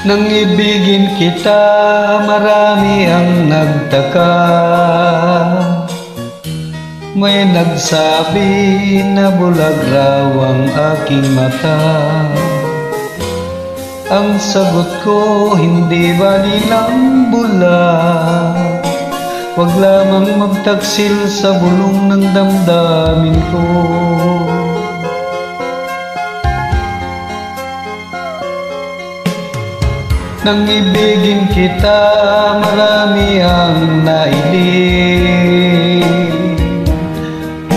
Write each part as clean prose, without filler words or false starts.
Nang ibigin kita, marami ang nagtaka. May nagsabi na bulag raw ang aking mata. Ang sagot ko, hindi bali ng bulag. Huwag lamang magtaksil sa bulong ng damdamin ko. Nang ibigin kita, marami ang nailing.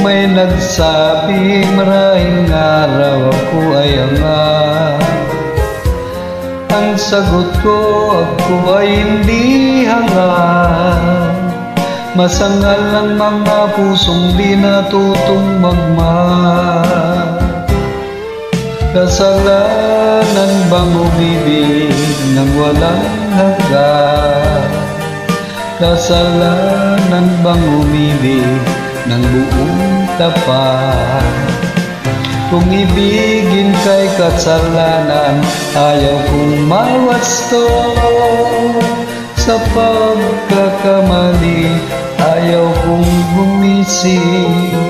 May nagsabi marahil araw ako ay angat. Ang sagot ko, ako ay hindi hangat. Masangal ang mga pusong di natutong magmahal. Kasalanan bang umibig nang walang hanggan? Kasalanan bang umibig ng buong tapat? Kung ibigin kay kasalanan, ayaw kong mawasto. Sa pagkakamali, ayaw kong gumising.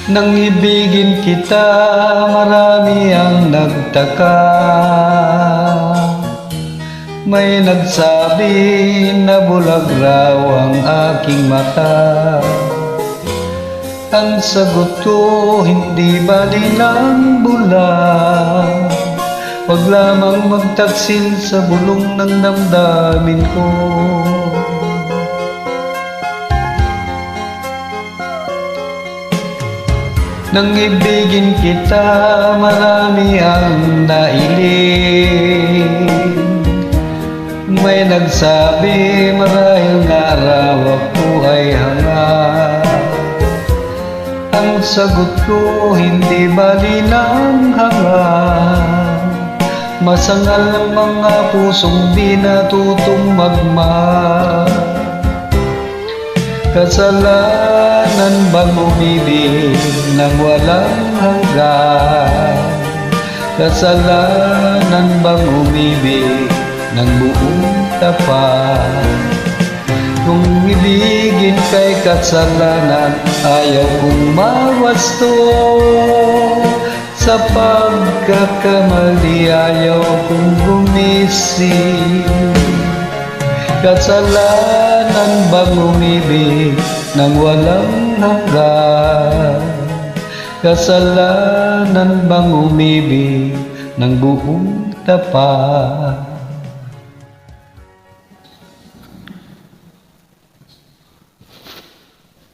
Nang ibigin kita, marami ang nagtaka. May nagsabi na bulag raw ang aking mata. Ang sagot ko, hindi bali ng bulag. Huwag lamang magtaksil sa bulong ng damdamin ko. Nang ibigin kita, marami ang nailing. May nagsabi marahil araw ako ay hangat. Ang sagot ko, hindi bali ng hangat. Masangal ang mga pusong di natutong magmahal. Kasalanan bang umibig nang walang hanggan? Kasalanan bang umibig ng buong tapat? Kung ibigin kay kasalanan, ayaw kong mawasto. Sa pagkakamali, ayaw kong gumising. Kasalanan bang umibig nang walang hanggan? Kasalanan bang umibig ng buong tapat?